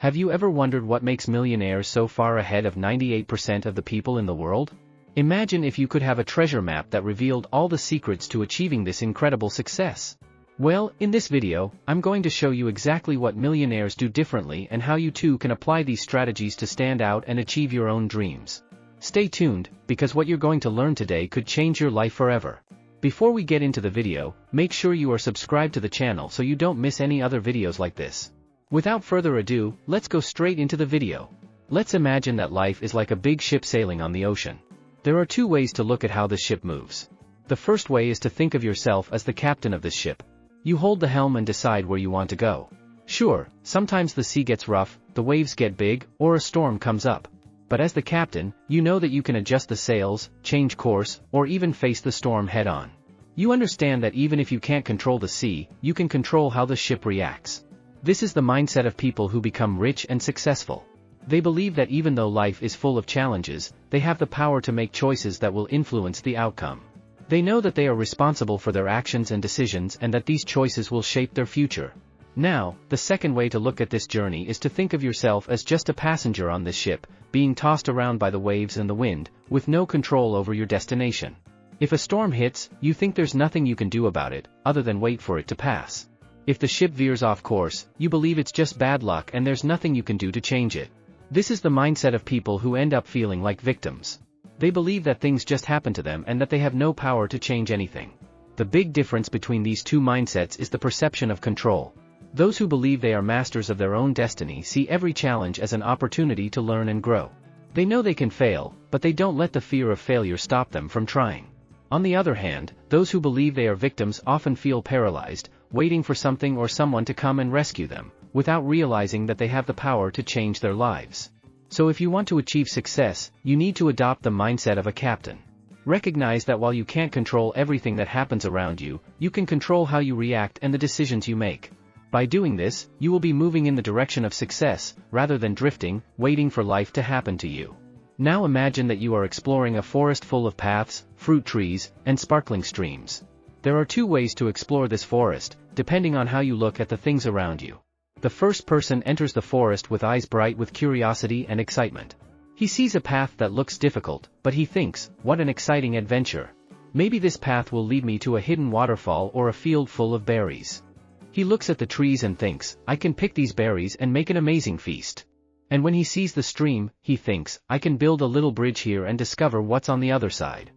Have you ever wondered what makes millionaires so far ahead of 98% of the people in the world? Imagine if you could have a treasure map that revealed all the secrets to achieving this incredible success. Well, in this video, I'm going to show you exactly what millionaires do differently and how you too can apply these strategies to stand out and achieve your own dreams. Stay tuned, because what you're going to learn today could change your life forever. Before we get into the video, make sure you are subscribed to the channel so you don't miss any other videos like this. Without further ado, let's go straight into the video. Let's imagine that life is like a big ship sailing on the ocean. There are two ways to look at how the ship moves. The first way is to think of yourself as the captain of this ship. You hold the helm and decide where you want to go. Sure, sometimes the sea gets rough, the waves get big, or a storm comes up. But as the captain, you know that you can adjust the sails, change course, or even face the storm head-on. You understand that even if you can't control the sea, you can control how the ship reacts. This is the mindset of people who become rich and successful. They believe that even though life is full of challenges, they have the power to make choices that will influence the outcome. They know that they are responsible for their actions and decisions and that these choices will shape their future. Now, the second way to look at this journey is to think of yourself as just a passenger on this ship, being tossed around by the waves and the wind, with no control over your destination. If a storm hits, you think there's nothing you can do about it, other than wait for it to pass. If the ship veers off course, you believe it's just bad luck and there's nothing you can do to change it. This is the mindset of people who end up feeling like victims. They believe that things just happen to them and that they have no power to change anything. The big difference between these two mindsets is the perception of control. Those who believe they are masters of their own destiny see every challenge as an opportunity to learn and grow. They know they can fail, but they don't let the fear of failure stop them from trying. On the other hand, those who believe they are victims often feel paralyzed, waiting for something or someone to come and rescue them, without realizing that they have the power to change their lives. So if you want to achieve success, you need to adopt the mindset of a captain. Recognize that while you can't control everything that happens around you, you can control how you react and the decisions you make. By doing this, you will be moving in the direction of success, rather than drifting, waiting for life to happen to you. Now imagine that you are exploring a forest full of paths, fruit trees, and sparkling streams. There are two ways to explore this forest, depending on how you look at the things around you. The first person enters the forest with eyes bright with curiosity and excitement. He sees a path that looks difficult, but he thinks, what an exciting adventure. Maybe this path will lead me to a hidden waterfall or a field full of berries. He looks at the trees and thinks, I can pick these berries and make an amazing feast. And when he sees the stream, he thinks, I can build a little bridge here and discover what's on the other side.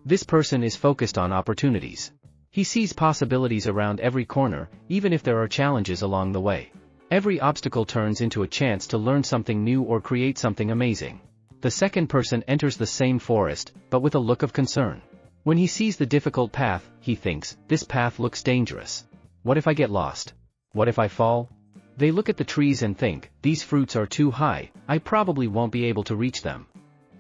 This person is focused on opportunities. He sees possibilities around every corner, even if there are challenges along the way. Every obstacle turns into a chance to learn something new or create something amazing. The second person enters the same forest, but with a look of concern. When he sees the difficult path, he thinks, this path looks dangerous. What if I get lost? What if I fall? They look at the trees and think, these fruits are too high, I probably won't be able to reach them.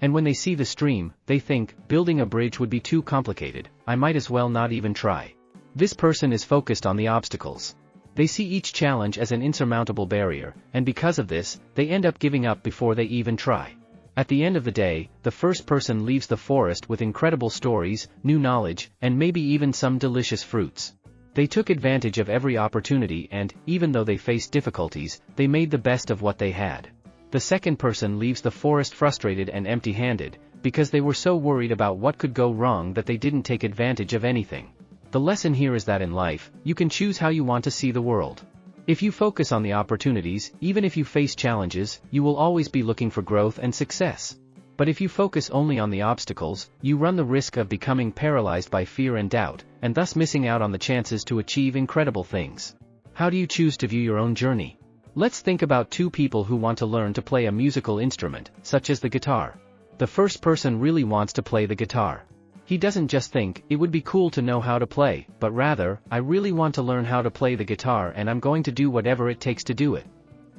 And when they see the stream, they think, building a bridge would be too complicated, I might as well not even try. This person is focused on the obstacles. They see each challenge as an insurmountable barrier, and because of this, they end up giving up before they even try. At the end of the day, the first person leaves the forest with incredible stories, new knowledge, and maybe even some delicious fruits. They took advantage of every opportunity and, even though they faced difficulties, they made the best of what they had. The second person leaves the forest frustrated and empty-handed, because they were so worried about what could go wrong that they didn't take advantage of anything. The lesson here is that in life, you can choose how you want to see the world. If you focus on the opportunities, even if you face challenges, you will always be looking for growth and success. But if you focus only on the obstacles, you run the risk of becoming paralyzed by fear and doubt, and thus missing out on the chances to achieve incredible things. How do you choose to view your own journey? Let's think about two people who want to learn to play a musical instrument, such as the guitar. The first person really wants to play the guitar. He doesn't just think, it would be cool to know how to play, but rather, I really want to learn how to play the guitar and I'm going to do whatever it takes to do it.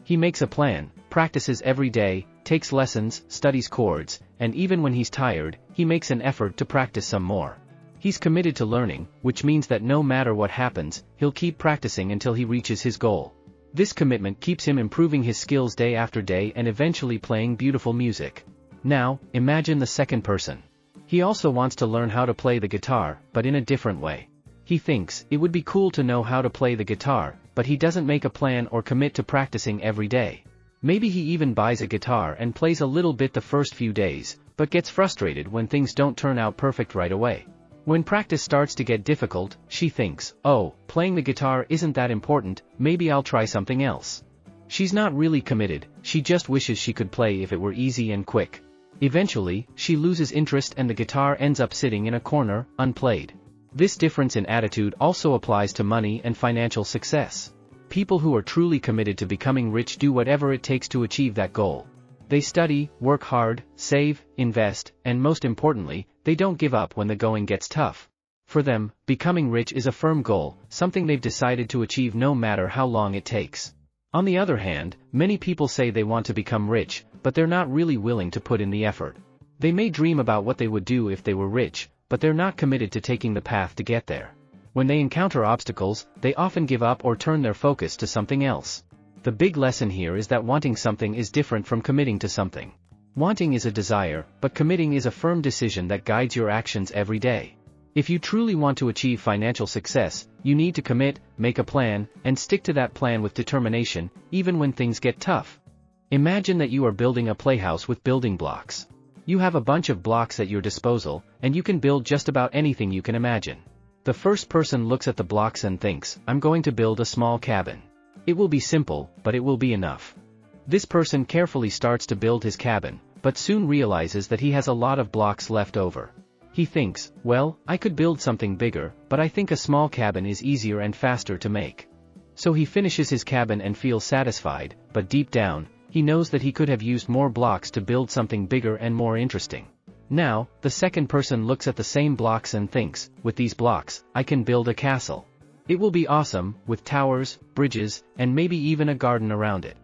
He makes a plan, practices every day, takes lessons, studies chords, and even when he's tired, he makes an effort to practice some more. He's committed to learning, which means that no matter what happens, he'll keep practicing until he reaches his goal. This commitment keeps him improving his skills day after day and eventually playing beautiful music. Now, imagine the second person. He also wants to learn how to play the guitar, but in a different way. He thinks, it would be cool to know how to play the guitar, but he doesn't make a plan or commit to practicing every day. Maybe he even buys a guitar and plays a little bit the first few days, but gets frustrated when things don't turn out perfect right away. When practice starts to get difficult, she thinks, oh, playing the guitar isn't that important, maybe I'll try something else. She's not really committed, she just wishes she could play if it were easy and quick. Eventually, she loses interest and the guitar ends up sitting in a corner, unplayed. This difference in attitude also applies to money and financial success. People who are truly committed to becoming rich do whatever it takes to achieve that goal. They study, work hard, save, invest, and most importantly, they don't give up when the going gets tough. For them, becoming rich is a firm goal, something they've decided to achieve no matter how long it takes. On the other hand, many people say they want to become rich, but they're not really willing to put in the effort. They may dream about what they would do if they were rich, but they're not committed to taking the path to get there. When they encounter obstacles, they often give up or turn their focus to something else. The big lesson here is that wanting something is different from committing to something. Wanting is a desire, but committing is a firm decision that guides your actions every day. If you truly want to achieve financial success, you need to commit, make a plan, and stick to that plan with determination, even when things get tough. Imagine that you are building a playhouse with building blocks. You have a bunch of blocks at your disposal, and you can build just about anything you can imagine. The first person looks at the blocks and thinks, I'm going to build a small cabin. It will be simple, but it will be enough. This person carefully starts to build his cabin, but soon realizes that he has a lot of blocks left over. He thinks, well, I could build something bigger, but I think a small cabin is easier and faster to make. So he finishes his cabin and feels satisfied, but deep down, he knows that he could have used more blocks to build something bigger and more interesting. Now, the second person looks at the same blocks and thinks, with these blocks, I can build a castle. It will be awesome, with towers, bridges, and maybe even a garden around it.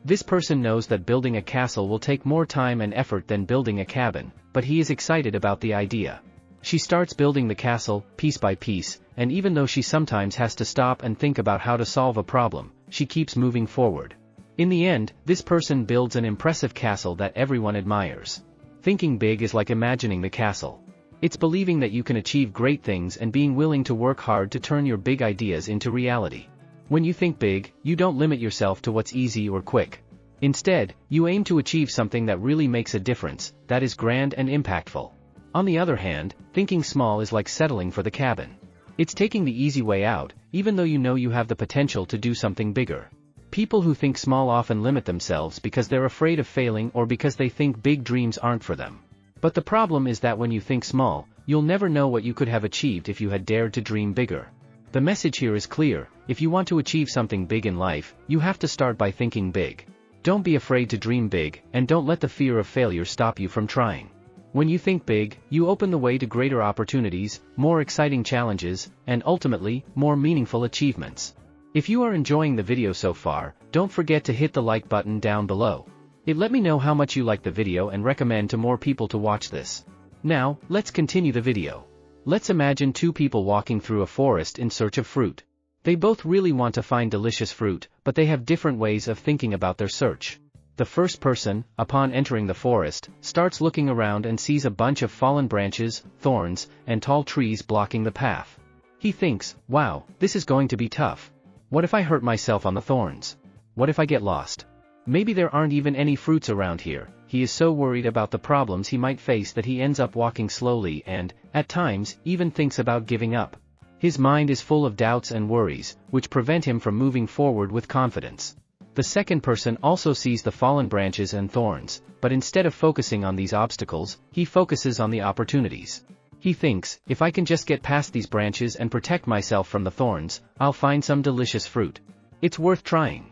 This person knows that building a castle will take more time and effort than building a cabin, but he is excited about the idea. She starts building the castle, piece by piece, and even though she sometimes has to stop and think about how to solve a problem, she keeps moving forward. In the end, this person builds an impressive castle that everyone admires. Thinking big is like imagining the castle. It's believing that you can achieve great things and being willing to work hard to turn your big ideas into reality. When you think big, you don't limit yourself to what's easy or quick. Instead, you aim to achieve something that really makes a difference, that is grand and impactful. On the other hand, thinking small is like settling for the cabin. It's taking the easy way out, even though you know you have the potential to do something bigger. People who think small often limit themselves because they're afraid of failing or because they think big dreams aren't for them. But the problem is that when you think small, you'll never know what you could have achieved if you had dared to dream bigger. The message here is clear: if you want to achieve something big in life, you have to start by thinking big. Don't be afraid to dream big, and don't let the fear of failure stop you from trying. When you think big, you open the way to greater opportunities, more exciting challenges, and ultimately, more meaningful achievements. If you are enjoying the video so far, don't forget to hit the like button down below. It let me know how much you like the video and recommend to more people to watch this. Now, let's continue the video. Let's imagine two people walking through a forest in search of fruit. They both really want to find delicious fruit, but they have different ways of thinking about their search. The first person, upon entering the forest, starts looking around and sees a bunch of fallen branches, thorns, and tall trees blocking the path. He thinks, wow, this is going to be tough. What if I hurt myself on the thorns? What if I get lost? Maybe there aren't even any fruits around here. He is so worried about the problems he might face that he ends up walking slowly and, at times, even thinks about giving up. His mind is full of doubts and worries, which prevent him from moving forward with confidence. The second person also sees the fallen branches and thorns, but instead of focusing on these obstacles, he focuses on the opportunities. He thinks, if I can just get past these branches and protect myself from the thorns, I'll find some delicious fruit. It's worth trying.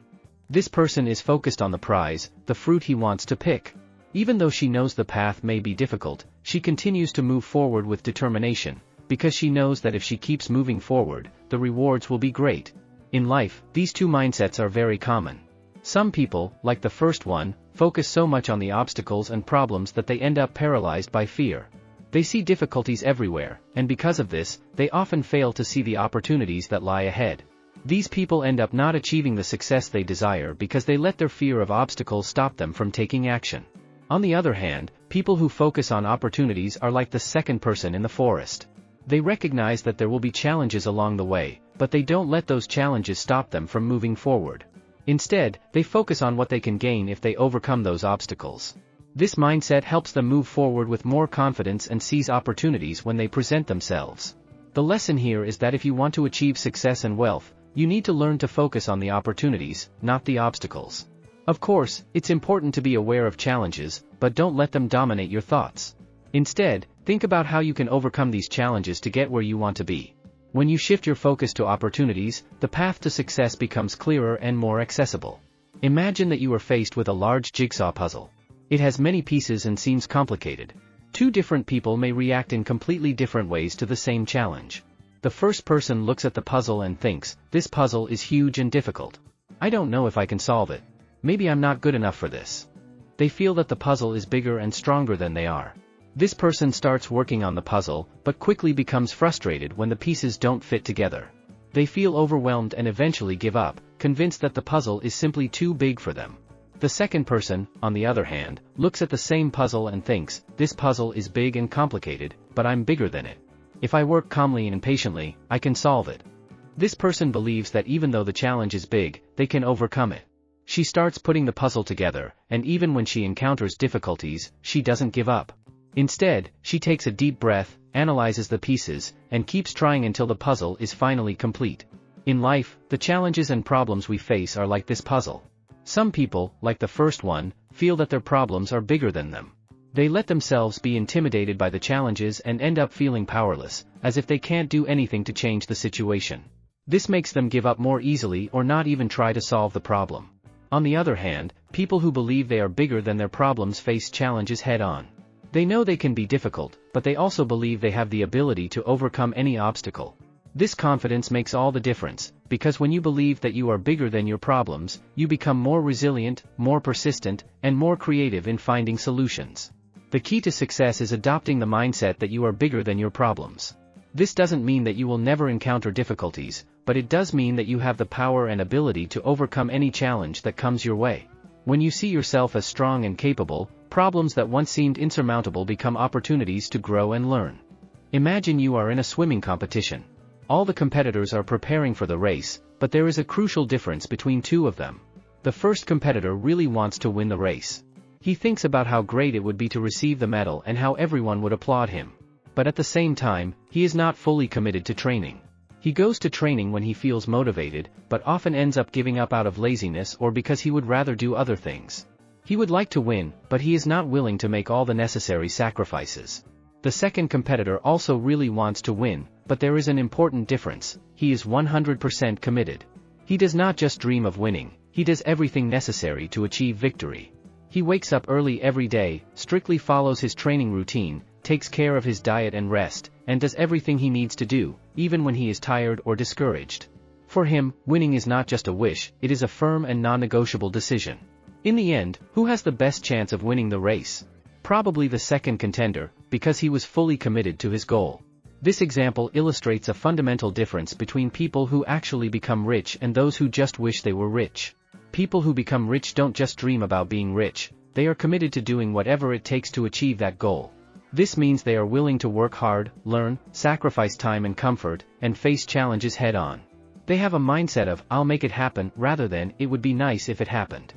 This person is focused on the prize, the fruit he wants to pick. Even though she knows the path may be difficult, she continues to move forward with determination, because she knows that if she keeps moving forward, the rewards will be great. In life, these two mindsets are very common. Some people, like the first one, focus so much on the obstacles and problems that they end up paralyzed by fear. They see difficulties everywhere, and because of this, they often fail to see the opportunities that lie ahead. These people end up not achieving the success they desire because they let their fear of obstacles stop them from taking action. On the other hand, people who focus on opportunities are like the second person in the forest. They recognize that there will be challenges along the way, but they don't let those challenges stop them from moving forward. Instead, they focus on what they can gain if they overcome those obstacles. This mindset helps them move forward with more confidence and seize opportunities when they present themselves. The lesson here is that if you want to achieve success and wealth, you need to learn to focus on the opportunities, not the obstacles. Of course, it's important to be aware of challenges, but don't let them dominate your thoughts. Instead, think about how you can overcome these challenges to get where you want to be. When you shift your focus to opportunities, the path to success becomes clearer and more accessible. Imagine that you are faced with a large jigsaw puzzle. It has many pieces and seems complicated. Two different people may react in completely different ways to the same challenge. The first person looks at the puzzle and thinks, "This puzzle is huge and difficult. I don't know if I can solve it. Maybe I'm not good enough for this." They feel that the puzzle is bigger and stronger than they are. This person starts working on the puzzle, but quickly becomes frustrated when the pieces don't fit together. They feel overwhelmed and eventually give up, convinced that the puzzle is simply too big for them. The second person, on the other hand, looks at the same puzzle and thinks, "This puzzle is big and complicated, but I'm bigger than it. If I work calmly and patiently, I can solve it." This person believes that even though the challenge is big, they can overcome it. She starts putting the puzzle together, and even when she encounters difficulties, she doesn't give up. Instead, she takes a deep breath, analyzes the pieces, and keeps trying until the puzzle is finally complete. In life, the challenges and problems we face are like this puzzle. Some people, like the first one, feel that their problems are bigger than them. They let themselves be intimidated by the challenges and end up feeling powerless, as if they can't do anything to change the situation. This makes them give up more easily or not even try to solve the problem. On the other hand, people who believe they are bigger than their problems face challenges head-on. They know they can be difficult, but they also believe they have the ability to overcome any obstacle. This confidence makes all the difference, because when you believe that you are bigger than your problems, you become more resilient, more persistent, and more creative in finding solutions. The key to success is adopting the mindset that you are bigger than your problems. This doesn't mean that you will never encounter difficulties, but it does mean that you have the power and ability to overcome any challenge that comes your way. When you see yourself as strong and capable, problems that once seemed insurmountable become opportunities to grow and learn. Imagine you are in a swimming competition. All the competitors are preparing for the race, but there is a crucial difference between two of them. The first competitor really wants to win the race. He thinks about how great it would be to receive the medal and how everyone would applaud him. But at the same time, he is not fully committed to training. He goes to training when he feels motivated, but often ends up giving up out of laziness or because he would rather do other things. He would like to win, but he is not willing to make all the necessary sacrifices. The second competitor also really wants to win, but there is an important difference: he is 100% committed. He does not just dream of winning, he does everything necessary to achieve victory. He wakes up early every day, strictly follows his training routine, takes care of his diet and rest, and does everything he needs to do, even when he is tired or discouraged. For him, winning is not just a wish, it is a firm and non-negotiable decision. In the end, who has the best chance of winning the race? Probably the second contender, because he was fully committed to his goal. This example illustrates a fundamental difference between people who actually become rich and those who just wish they were rich. People who become rich don't just dream about being rich, they are committed to doing whatever it takes to achieve that goal. This means they are willing to work hard, learn, sacrifice time and comfort, and face challenges head-on. They have a mindset of, "I'll make it happen," rather than, "It would be nice if it happened."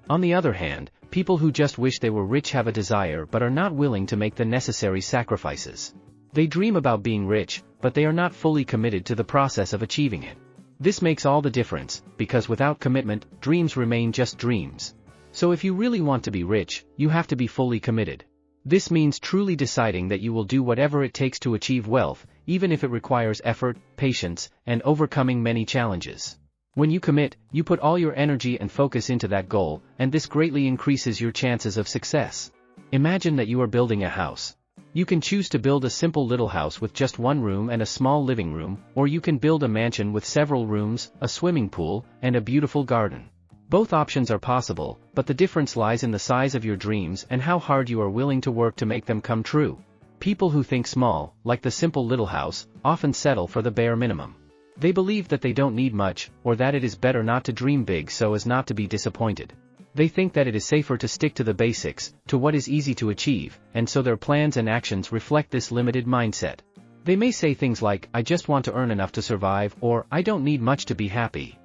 On the other hand, people who just wish they were rich have a desire but are not willing to make the necessary sacrifices. They dream about being rich, but they are not fully committed to the process of achieving it. This makes all the difference, because without commitment, dreams remain just dreams. So if you really want to be rich, you have to be fully committed. This means truly deciding that you will do whatever it takes to achieve wealth, even if it requires effort, patience, and overcoming many challenges. When you commit, you put all your energy and focus into that goal, and this greatly increases your chances of success. Imagine that you are building a house. You can choose to build a simple little house with just one room and a small living room, or you can build a mansion with several rooms, a swimming pool, and a beautiful garden. Both options are possible, but the difference lies in the size of your dreams and how hard you are willing to work to make them come true. People who think small, like the simple little house, often settle for the bare minimum. They believe that they don't need much, or that it is better not to dream big so as not to be disappointed. They think that it is safer to stick to the basics, to what is easy to achieve, and so their plans and actions reflect this limited mindset. They may say things like, "I just want to earn enough to survive," or "I don't need much to be happy."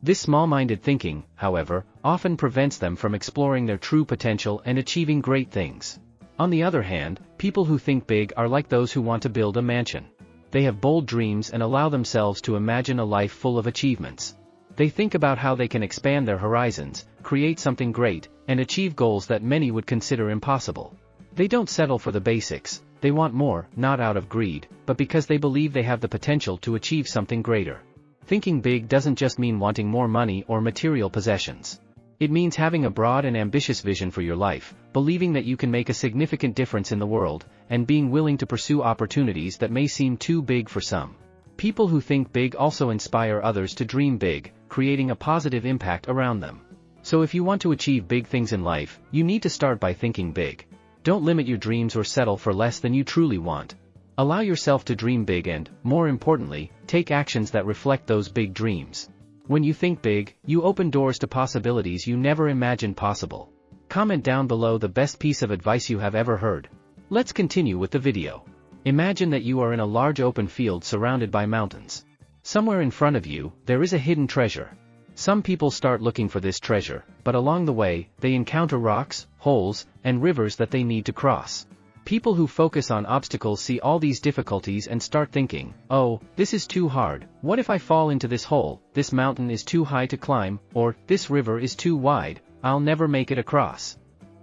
This small-minded thinking, however, often prevents them from exploring their true potential and achieving great things. On the other hand, people who think big are like those who want to build a mansion. They have bold dreams and allow themselves to imagine a life full of achievements. They think about how they can expand their horizons, create something great, and achieve goals that many would consider impossible. They don't settle for the basics, they want more, not out of greed, but because they believe they have the potential to achieve something greater. Thinking big doesn't just mean wanting more money or material possessions. It means having a broad and ambitious vision for your life, believing that you can make a significant difference in the world, and being willing to pursue opportunities that may seem too big for some. People who think big also inspire others to dream big, creating a positive impact around them. So if you want to achieve big things in life, you need to start by thinking big. Don't limit your dreams or settle for less than you truly want. Allow yourself to dream big and, more importantly, take actions that reflect those big dreams. When you think big, you open doors to possibilities you never imagined possible. Comment down below the best piece of advice you have ever heard. Let's continue with the video. Imagine that you are in a large open field surrounded by mountains. Somewhere in front of you, there is a hidden treasure. Some people start looking for this treasure, but along the way, they encounter rocks, holes, and rivers that they need to cross. People who focus on obstacles see all these difficulties and start thinking, oh, this is too hard, what if I fall into this hole, this mountain is too high to climb, or this river is too wide, I'll never make it across.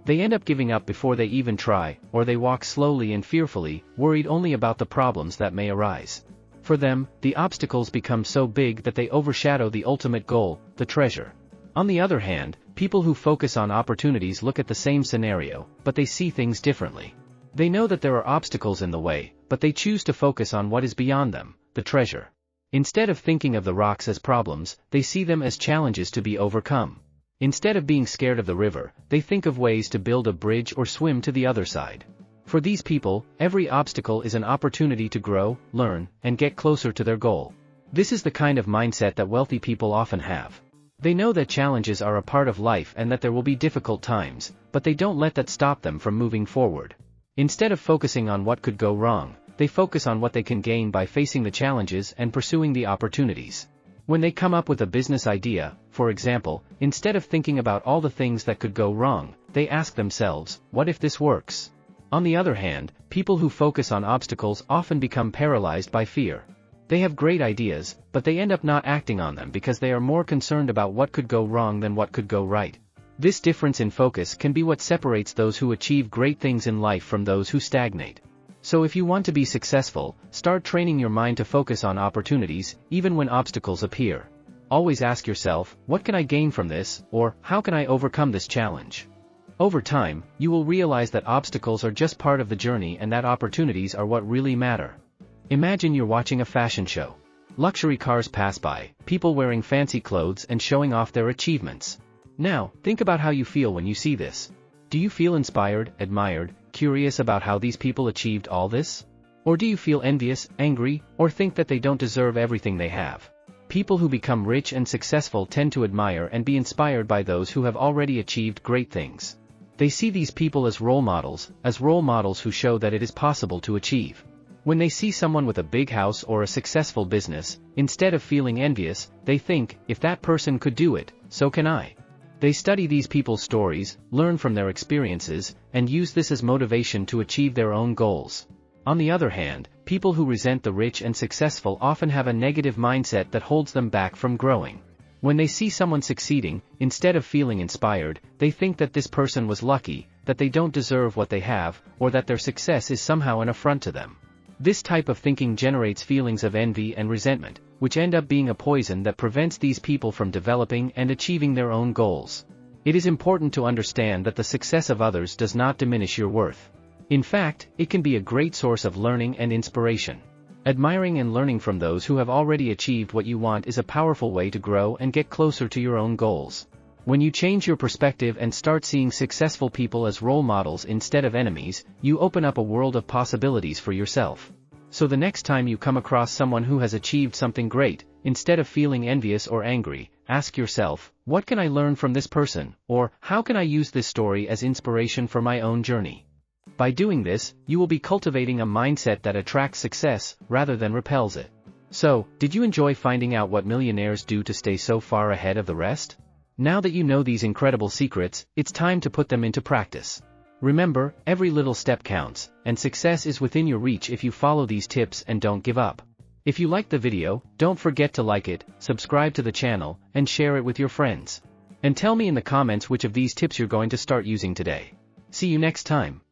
They end up giving up before they even try, or they walk slowly and fearfully, worried only about the problems that may arise. For them, the obstacles become so big that they overshadow the ultimate goal, the treasure. On the other hand, people who focus on opportunities look at the same scenario, but they see things differently. They know that there are obstacles in the way, but they choose to focus on what is beyond them, the treasure. Instead of thinking of the rocks as problems, they see them as challenges to be overcome. Instead of being scared of the river, they think of ways to build a bridge or swim to the other side. For these people, every obstacle is an opportunity to grow, learn, and get closer to their goal. This is the kind of mindset that wealthy people often have. They know that challenges are a part of life and that there will be difficult times, but they don't let that stop them from moving forward. Instead of focusing on what could go wrong, they focus on what they can gain by facing the challenges and pursuing the opportunities. When they come up with a business idea, for example, instead of thinking about all the things that could go wrong, they ask themselves, what if this works? On the other hand, people who focus on obstacles often become paralyzed by fear. They have great ideas, but they end up not acting on them because they are more concerned about what could go wrong than what could go right. This difference in focus can be what separates those who achieve great things in life from those who stagnate. So if you want to be successful, start training your mind to focus on opportunities, even when obstacles appear. Always ask yourself, what can I gain from this, or how can I overcome this challenge? Over time, you will realize that obstacles are just part of the journey and that opportunities are what really matter. Imagine you're watching a fashion show. Luxury cars pass by, people wearing fancy clothes and showing off their achievements. Now, think about how you feel when you see this. Do you feel inspired, admired, curious about how these people achieved all this? Or do you feel envious, angry, or think that they don't deserve everything they have? People who become rich and successful tend to admire and be inspired by those who have already achieved great things. They see these people as role models who show that it is possible to achieve. When they see someone with a big house or a successful business, instead of feeling envious, they think, if that person could do it, so can I. They study these people's stories, learn from their experiences, and use this as motivation to achieve their own goals. On the other hand, people who resent the rich and successful often have a negative mindset that holds them back from growing. When they see someone succeeding, instead of feeling inspired, they think that this person was lucky, that they don't deserve what they have, or that their success is somehow an affront to them. This type of thinking generates feelings of envy and resentment, which end up being a poison that prevents these people from developing and achieving their own goals. It is important to understand that the success of others does not diminish your worth. In fact, it can be a great source of learning and inspiration. Admiring and learning from those who have already achieved what you want is a powerful way to grow and get closer to your own goals. When you change your perspective and start seeing successful people as role models instead of enemies, you open up a world of possibilities for yourself. So the next time you come across someone who has achieved something great, instead of feeling envious or angry, ask yourself, what can I learn from this person, or how can I use this story as inspiration for my own journey? By doing this, you will be cultivating a mindset that attracts success, rather than repels it. So, did you enjoy finding out what millionaires do to stay so far ahead of the rest? Now that you know these incredible secrets, it's time to put them into practice. Remember, every little step counts, and success is within your reach if you follow these tips and don't give up. If you liked the video, don't forget to like it, subscribe to the channel, and share it with your friends. And tell me in the comments which of these tips you're going to start using today. See you next time.